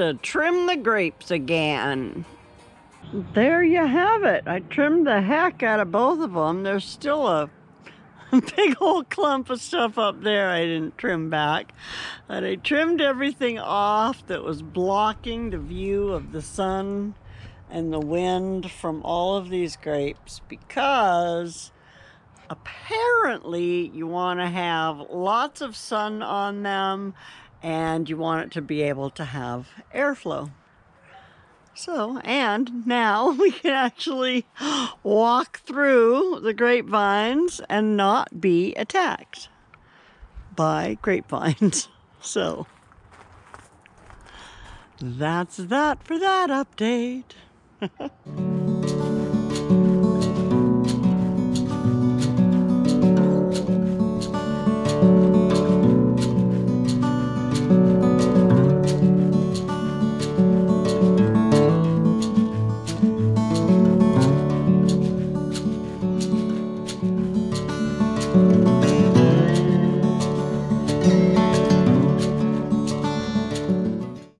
to trim the grapes again. There you have it. I trimmed the heck out of both of them. There's still a big old clump of stuff up there I didn't trim back. And I trimmed everything off that was blocking the view of the sun and the wind from all of these grapes, because apparently you want to have lots of sun on them and you want it to be able to have airflow. So, and now we can actually walk through the grapevines and not be attacked by grapevines. So, that's that for that update.